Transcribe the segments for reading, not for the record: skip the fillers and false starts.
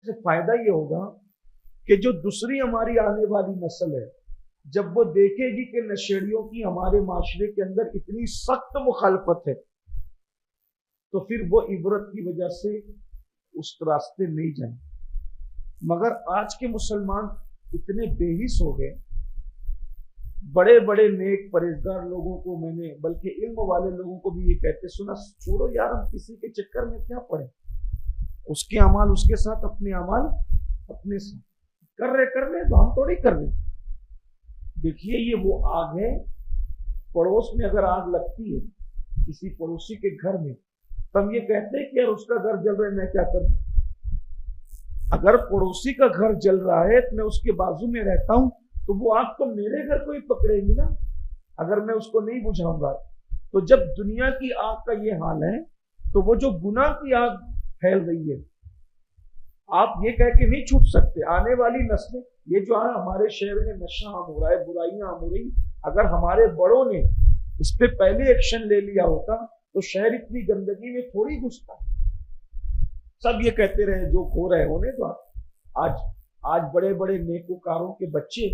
से फायदा ये होगा कि जो दूसरी हमारी आने वाली नस्ल है, जब वो देखेगी कि नशेड़ियों की हमारे माशरे के अंदर इतनी सख्त मुखालफत है, तो फिर वो इबरत की वजह से उस रास्ते नहीं जाएंगे। मगर आज के मुसलमान इतने बेहिस हो गए, बड़े बड़े नेक परहेजगार लोगों को मैंने, बल्कि इल्म वाले लोगों को भी ये कहते सुना, छोड़ो यार, हम किसी के चक्कर में क्या पड़े, उसके अमाल उसके साथ, अपने अमाल अपने साथ, कर रहे तो हम थोड़ी कर रहे। देखिए ये वो आग है, पड़ोस में अगर आग लगती है किसी पड़ोसी के घर में, तो हम ये कहते हैं कि यार उसका घर जल रहा है, मैं क्या करूं। अगर पड़ोसी का घर जल रहा है तो मैं उसके बाजू में रहता हूं, तो वो आग तो मेरे घर को ही पकड़ेगी ना, अगर मैं उसको नहीं बुझाऊंगा। तो जब दुनिया की आग का ये हाल है, तो वो जो गुनाह की आग फैल रही है, आप ये कह के नहीं छूट सकते। आने वाली नस्लें, ये जो है हमारे शहर में नशा आम हो रहा है, बुराइयां आम हो रही, अगर हमारे बड़ों ने इस पे पहले एक्शन ले लिया होता तो शहर इतनी गंदगी में थोड़ी घुसता। सब ये कहते रहे जो हो रहे होने तो। आज बड़े बड़े नेकोकारों के बच्चे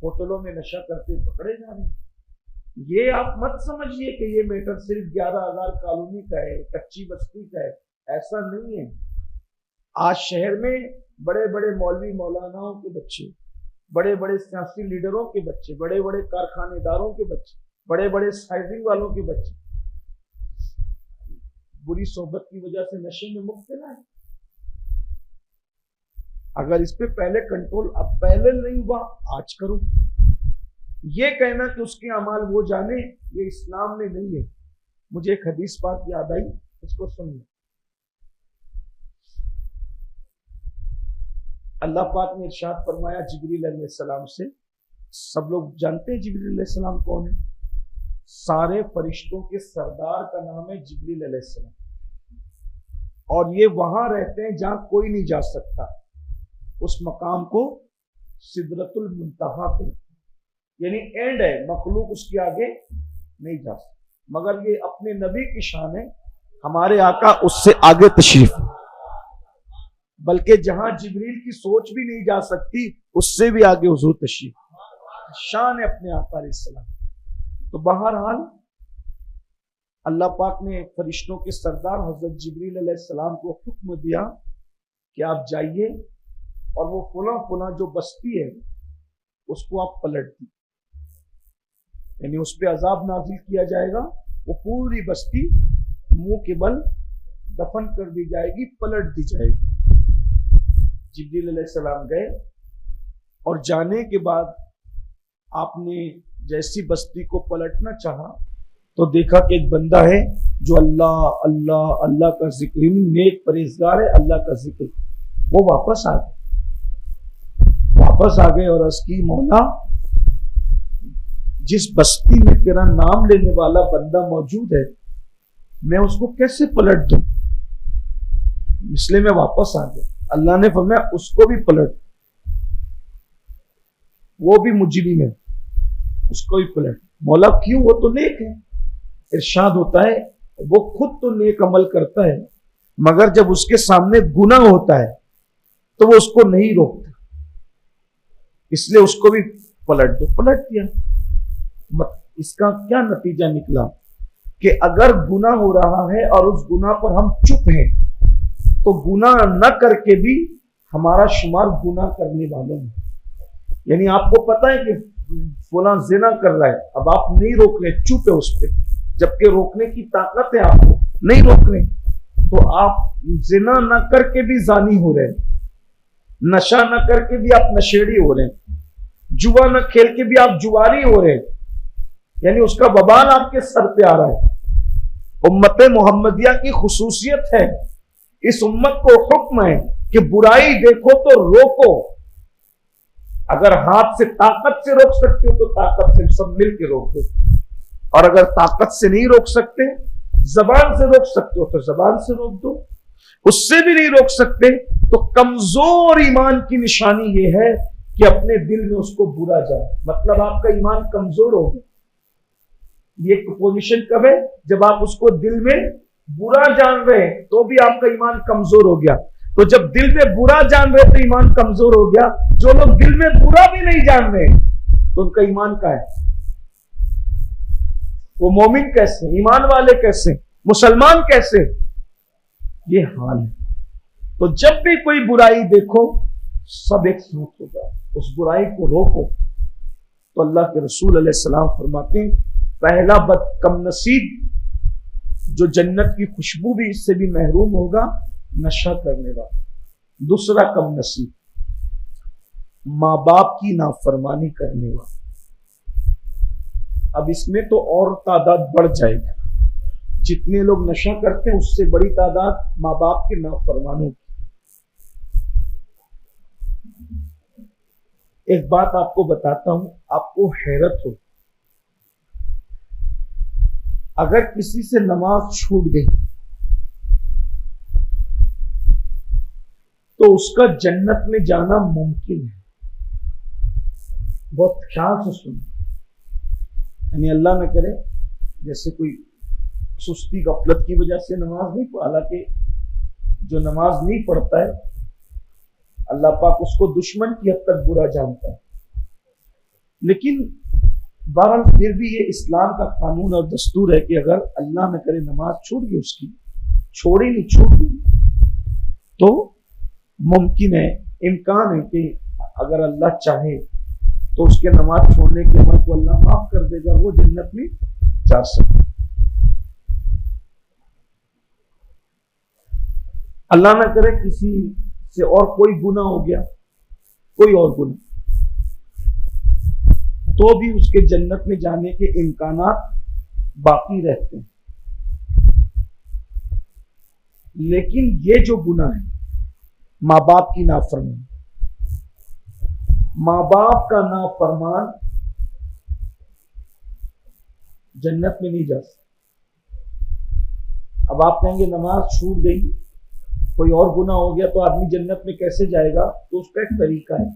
होटलों में नशा करते पकड़े जा रहे हैं। ये आप मत समझिए कि ये मैटर सिर्फ 11,000 कॉलोनी का है, कच्ची बस्ती का है, ऐसा नहीं है। आज शहर में बड़े बड़े मौलवी मौलानाओं के बच्चे, बड़े बड़े सियासी लीडरों के बच्चे, बड़े बड़े कारखानेदारों के बच्चे, बड़े बड़े साइजिंग वालों के बच्चे बुरी सोबत की वजह से नशे में मुब्तला है। अगर इस पे पहले कंट्रोल, अब पहले नहीं हुआ आज करो, ये कहना कि उसके अमाल वो जाने, ये इस्लाम में नहीं है। मुझे एक हदीस पाक याद आई, इसको सुनिए। अल्लाह पाक ने इरशाद फरमाया जिब्रील अलैहिस्सलाम से, सब लोग जानते हैं जिब्रील अलैहिस्सलाम कौन है, सारे फरिश्तों के सरदार का नाम है जिब्रील अलैहिस्सलाम, और ये वहां रहते हैं जहां कोई नहीं जा सकता। उस मकाम को सिदरतुल मुंतहा कहते हैं, यानी एंड है, मखलूक उसके आगे नहीं जा सकता। मगर ये अपने नबी की शान है, हमारे आका उससे आगे तशरीफ, बल्कि जहां जिब्रील की सोच भी नहीं जा सकती उससे भी आगे हुजूर तशरीफ, शान है अपने आका अलैहिस्सलाम। तो बहरहाल अल्लाह पाक ने फरिश्तों के सरदार हजरत जिब्रील अलैहिस्सलाम को हुक्म दिया कि आप जाइए और वो फुला जो बस्ती है उसको आप पलट दी, यानी उस पर अजाब नाजिल किया जाएगा, वो पूरी बस्ती मुंह के बल दफन कर दी जाएगी, पलट दी जाएगी। जिब्रील अलैहिस्सलाम गए और जाने के बाद आपने जैसी बस्ती को पलटना चाहा तो देखा कि एक बंदा है जो अल्लाह अल्लाह अल्लाह का जिक्र, नेक परहेजगार है, अल्लाह का जिक्र। वो वापस आ गए और अर्ज की, मौला जिस बस्ती में तेरा नाम लेने वाला बंदा मौजूद है, मैं उसको कैसे पलट दूं, इसलिए मैं वापस आ गया। अल्लाह ने फरमाया उसको भी पलट, वो भी मुजरिम है, उसको भी पलट। मौला क्यों, वो तो नेक है। इरशाद होता है वो खुद तो नेक अमल करता है, मगर जब उसके सामने गुनाह होता है तो वो उसको नहीं रोकता, इसलिए उसको भी पलट दो। पलट दिया। इसका क्या नतीजा निकला कि अगर गुनाह हो रहा है और उस गुनाह पर हम चुप हैं, तो गुनाह न करके भी हमारा शुमार गुनाह करने वालों में। यानी आपको पता है कि फलां जिना कर रहा है, अब आप नहीं रोक रहे, चुप है उस पर, जबकि रोकने की ताकत है, आपको नहीं रोक रहे, तो आप जिना न करके भी जानी हो रहे हैं, नशा न करके भी आप नशेड़ी हो रहे हैं, जुआ न खेल के भी आप जुआरी हो रहे हैं, यानी उसका बबाल आपके सर पे आ रहा है। उम्मत मोहम्मदिया की खुसूसियत है, इस उम्मत को हुक्म है कि बुराई देखो तो रोको, अगर हाथ से ताकत से रोक सकते हो तो ताकत से सब मिलकर रोक दो, और अगर ताकत से नहीं रोक सकते, जबान से रोक सकते हो तो जबान से रोक दो, उससे भी नहीं रोक सकते तो कमजोर ईमान की निशानी यह है कि अपने दिल में उसको बुरा जाए, मतलब आपका ईमान कमजोर हो गया। ये पोजीशन कब है, जब आप उसको दिल में बुरा जान रहे हैं तो भी आपका ईमान कमजोर हो गया। तो जब दिल में बुरा जान रहे तो ईमान कमजोर हो गया। जो लोग दिल में बुरा भी नहीं जान रहे तो उनका ईमान क्या है? वो मोमिन कैसे, ईमान वाले कैसे, मुसलमान कैसे? ये हाल है। तो जब भी कोई बुराई देखो सब एक साथ हो जाओ, उस बुराई को रोको। तो अल्लाह के रसूल अलैहिस्सलाम फरमाते हैं पहला कम नसीब जो जन्नत की खुशबू भी इससे भी महरूम होगा, नशा करने वाला। दूसरा कम नसीब माँ बाप की नाफरमानी करने वाला। अब इसमें तो और तादाद बढ़ जाएगी। जितने लोग नशा करते हैं उससे बड़ी तादाद माँ बाप के नाफरमानों की। एक बात आपको बताता हूं, आपको हैरत हो, अगर किसी से नमाज छूट गई तो उसका जन्नत में जाना मुमकिन है। बहुत ख्याल से सुनो, यानी अल्लाह न करे जैसे कोई सुस्ती गफलत की वजह से नमाज नहीं, हालांकि जो नमाज नहीं पढ़ता है अल्लाह पाक उसको दुश्मन की हद तक बुरा जानता है, लेकिन बहरहाल फिर भी ये इस्लाम का कानून और दस्तूर है कि अगर अल्लाह न करे नमाज छूट गई, उसकी छोड़ी नहीं, छूट गई, तो मुमकिन है, इम्कान है कि अगर अल्लाह चाहे तो उसके नमाज छोड़ने के अमल को अल्लाह माफ कर देगा, वो जन्नत में जा सकता। अल्लाह न करे किसी से और कोई गुनाह हो गया, कोई और गुनाह, तो भी उसके जन्नत में जाने के इम्कानात बाकी रहते हैं। लेकिन ये जो गुनाह है माँ बाप की नाफरमानी, माँ बाप का नाफरमान जन्नत में नहीं जा सकता। अब आप कहेंगे नमाज छूट गई, कोई और गुनाह हो गया तो आदमी जन्नत में कैसे जाएगा? तो उसका एक तरीका है।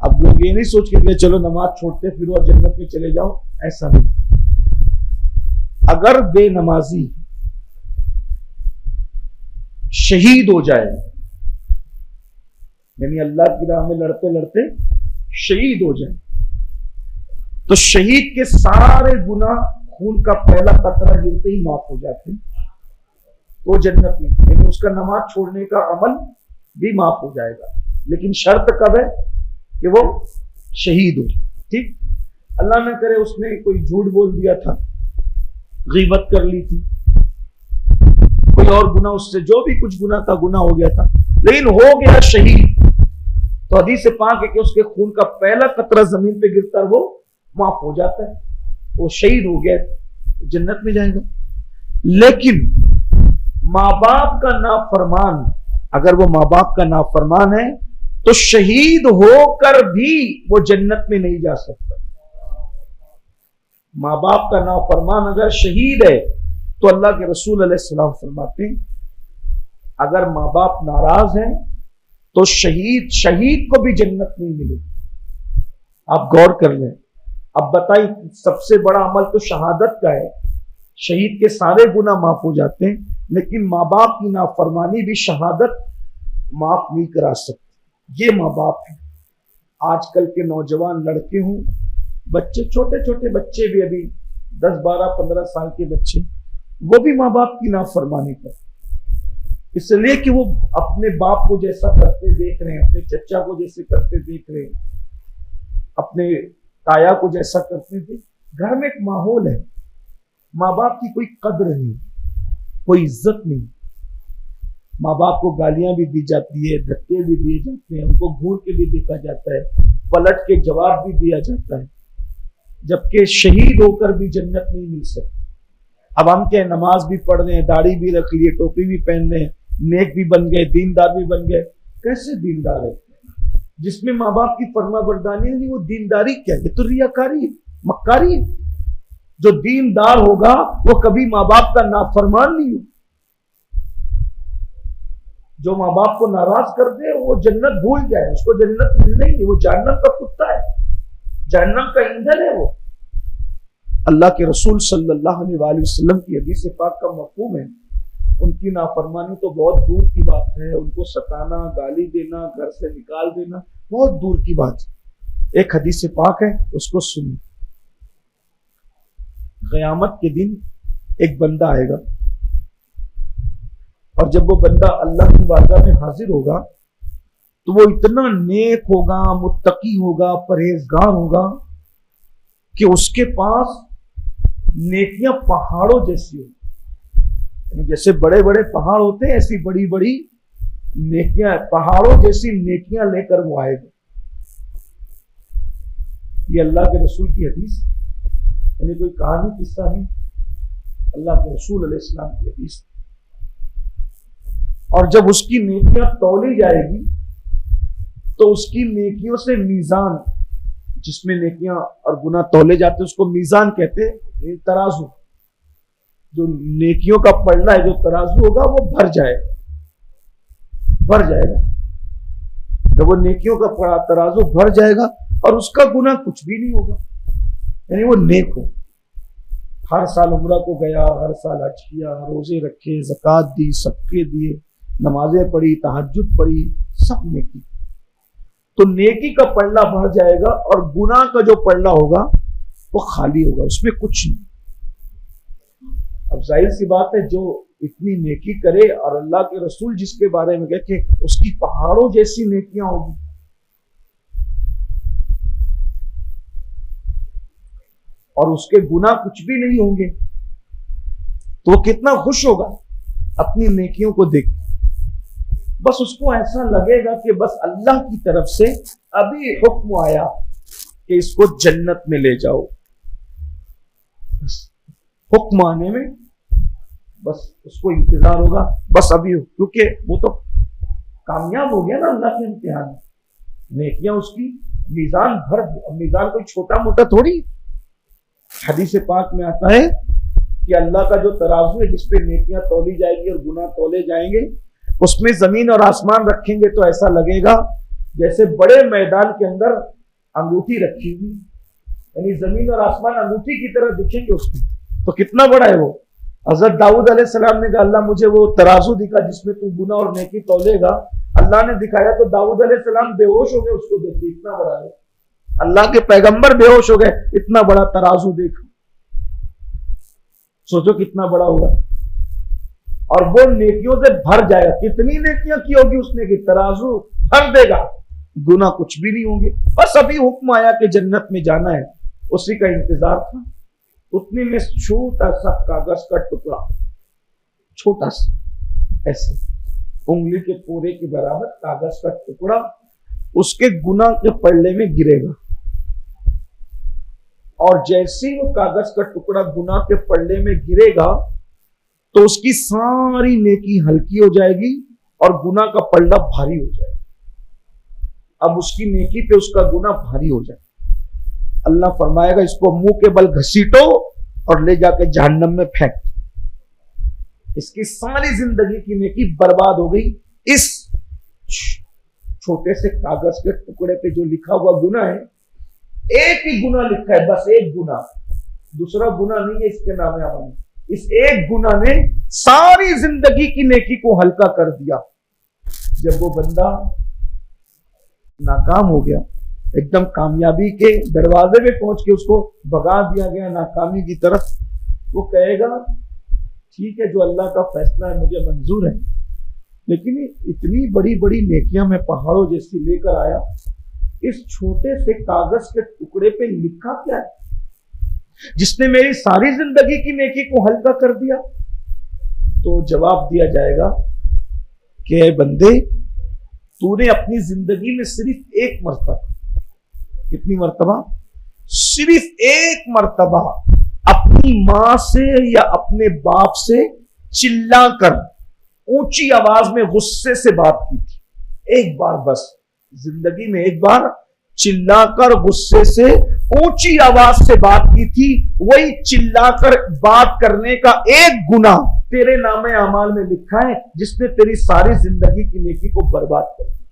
अब लोग ये नहीं सोच के चलो नमाज छोड़ते फिर वो जन्नत में चले जाओ, ऐसा नहीं। अगर बेनमाजी शहीद हो जाए, यानी अल्लाह की राह में लड़ते लड़ते शहीद हो जाए, तो शहीद के सारे गुनाह खून का पहला कतरा गिरते ही माफ हो जाते हैं, तो जन्नत में, यानी उसका नमाज छोड़ने का अमल भी माफ हो जाएगा। लेकिन शर्त कब है? कि वो शहीद हो। ठीक, अल्लाह न करे उसने कोई झूठ बोल दिया था, गीबत कर ली थी, कोई और गुनाह, उससे जो भी कुछ गुनाह का गुनाह हो गया था, लेकिन हो गया शहीद, तो हदीस पाक है कि उसके खून का पहला कतरा जमीन पे गिरता है वो माफ हो जाता है, वो शहीद हो गया, जन्नत में जाएगा। लेकिन माँ बाप का नाफरमान, अगर वो माँ बाप का नाफरमान है तो शहीद होकर भी वो जन्नत में नहीं जा सकता। माँ बाप का नाफरमान अगर शहीद है तो अल्लाह के रसूल अलैहिस्सलाम फरमाते हैं अगर माँ बाप नाराज हैं तो शहीद को भी जन्नत नहीं मिलेगी। आप गौर कर लें। अब बताइए, सबसे बड़ा अमल तो शहादत का है, शहीद के सारे गुनाह माफ हो जाते हैं, लेकिन माँ बाप की नाफरमानी भी शहादत माफ नहीं करा सकती। ये माँ बाप है। आजकल के नौजवान लड़के हों, बच्चे, छोटे छोटे बच्चे भी, अभी 10, 12, 15 साल के बच्चे, वो भी माँ बाप की नाफरमानी करते, इसलिए कि वो अपने बाप को जैसा करते देख रहे हैं, अपने चचा को जैसे करते देख रहे हैं, अपने ताया को जैसा करते थे। घर में एक माहौल है, माँ बाप की कोई कद्र नहीं, कोई इज्जत नहीं। माँ बाप को गालियां भी दी जाती है, धक्के भी दिए जाते हैं, उनको घूर के भी देखा जाता है, पलट के जवाब भी दिया जाता है, जबकि शहीद होकर भी जन्नत नहीं मिल सकती। अब हम क्या, नमाज भी पढ़ रहे हैं, दाढ़ी भी रख लिए, टोपी भी पहन रहे हैं, नेक भी बन गए, दीनदार भी बन गए, कैसे दीनदार है? जिसमें माँ बाप की फरमाबरदारी नहीं, वो दीनदारी क्या है? ये तो रियाकारी है, मक्कारी है। जो दीनदार होगा वो कभी माँ बाप का नाफरमान नहीं हो। जो माँ बाप को नाराज कर दे वो जन्नत भूल जाए, उसको जन्नत मिलना ही नहीं, वो जहन्नम का कुत्ता है, जहन्नम का ईंधन है वो। अल्लाह के रसूल सल्लल्लाहु अलैहि वसल्लम की हदीस पाक का मफहूम है उनकी नाफरमानी तो बहुत दूर की बात है, उनको सताना, गाली देना, घर से निकाल देना बहुत दूर की बात है। एक हदीस पाक है, उसको सुनिए। क़यामत के दिन एक बंदा आएगा और जब वो बंदा अल्लाह की बारगाह में हाजिर होगा तो वो इतना नेक होगा, मुत्तकी होगा, परहेजगार होगा कि उसके पास नेकियां पहाड़ों जैसी होगी। जैसे बड़े बड़े पहाड़ होते हैं ऐसी बड़ी बड़ी नेकियां, पहाड़ों जैसी नेकियां लेकर वो आएगा। ये अल्लाह के रसूल की हदीस, यानी कोई कहानी किस्सा नहीं, अल्लाह के रसूल अलैहिस्सलाम की हदीस। और जब उसकी नेकियां तौली जाएगी तो उसकी नेकियों से मीजान, जिसमें नेकियां और गुनाह तौले जाते उसको मीजान कहते हैं, तराजू। जो नेकियों का पलड़ा है, जो तराजू होगा वो भर जाएगा। जब वो नेकियों का तराजू भर जाएगा और उसका गुनाह कुछ भी नहीं होगा, यानी वो नेक हो, हर साल उम्रा को गया, हर साल हज किया, रोजे रखे, ज़कात दी, सदके दिए, नमाजें पढ़ी, तहज्जुद पढ़ी, सब नेकी। तो नेकी का पलड़ा भर जाएगा और गुनाह का जो पलड़ा होगा वो खाली होगा, उसमें कुछ नहीं। अब जाहिर सी बात है, जो इतनी नेकी करे और अल्लाह के रसूल जिसके बारे में कहे कि उसकी पहाड़ों जैसी नेकियां होगी, और उसके गुनाह कुछ भी नहीं होंगे, तो वो कितना खुश होगा अपनी नेकियों को देख। बस उसको ऐसा लगेगा कि बस अल्लाह की तरफ से अभी हुक्म आया कि इसको जन्नत में ले जाओ। हुक्म आने में बस उसको इंतजार होगा, बस अभी, क्योंकि वो तो कामयाब हो गया ना अल्लाह के इम्तिहान में। नेकियां उसकी मीजान भर, मीजान कोई छोटा मोटा थोड़ी। हदीस पाक में आता है कि अल्लाह का जो तराजू है जिसपे नेकियां तौली जाएगी और गुनाह तौले जाएंगे, उसमें जमीन और आसमान रखेंगे तो ऐसा लगेगा जैसे बड़े मैदान के अंदर अंगूठी रखी हुई, यानी जमीन और आसमान अंगूठी की तरह दिखेंगे उसमें। तो कितना बड़ा है वो। हजरत दाऊद अलैहिस्सलाम ने कहा, अल्लाह मुझे वो तराजू दिखा जिसमें तू गुनाह और नेकी तौलेगा। अल्लाह ने दिखाया तो दाऊद अलैहिस्सलाम बेहोश हो गए उसको देख के, इतना बड़ा है। अल्लाह के पैगंबर बेहोश हो गए, इतना बड़ा तराजू देख। सोचो कितना बड़ा होगा। और वो नेकियों से भर जाएगा। कितनी नेकियां की होगी उसने कि तराजू भर देगा, गुनाह कुछ भी नहीं होंगे। बस अभी हुक्म आया कि जन्नत में जाना है, उसी का इंतजार था। उतने में छोटा सा कागज का टुकड़ा, छोटा सा ऐसे उंगली के पूरे के बराबर कागज का टुकड़ा उसके गुनाह के पल्ले में गिरेगा। और जैसे ही वो कागज का टुकड़ा गुनाह के पल्ले में गिरेगा तो उसकी सारी नेकी हल्की हो जाएगी और गुनाह का पल्ला भारी हो जाएगा। अब उसकी नेकी पे उसका गुनाह भारी हो जाएगा। अल्लाह फरमाएगा, इसको मुंह के बल घसीटो और ले जाके जहन्नम में फेंक। इसकी सारी जिंदगी की नेकी बर्बाद हो गई। इस छोटे से कागज के टुकड़े पे जो लिखा हुआ गुनाह है, एक ही गुनाह लिखा है, बस एक गुनाह, दूसरा गुनाह नहीं है इसके नाम है। इस एक गुनाह ने सारी जिंदगी की नेकी को हल्का कर दिया। जब वो बंदा नाकाम हो गया, एकदम कामयाबी के दरवाजे में पहुंच के उसको भगा दिया गया नाकामी की तरफ, वो कहेगा ठीक है जो अल्लाह का फैसला है मुझे मंजूर है, लेकिन इतनी बड़ी बड़ी नेकियां मैं पहाड़ों जैसी लेकर आया, इस छोटे से कागज के टुकड़े पे लिखा क्या है जिसने मेरी सारी जिंदगी की नेकी को हल्का कर दिया। तो जवाब दिया जाएगा कि बंदे, तूने अपनी जिंदगी में सिर्फ एक मर्तबा, कितनी मर्तबा, सिर्फ एक मर्तबा अपनी मां से या अपने बाप से चिल्लाकर ऊंची आवाज में गुस्से से बात की थी। एक बार बस जिंदगी में एक बार चिल्लाकर गुस्से से ऊंची आवाज से बात की थी। वही चिल्लाकर बात करने का एक गुनाह तेरे नामे अमाल में लिखा है जिसने तेरी सारी जिंदगी की नेकी को बर्बाद कर दिया।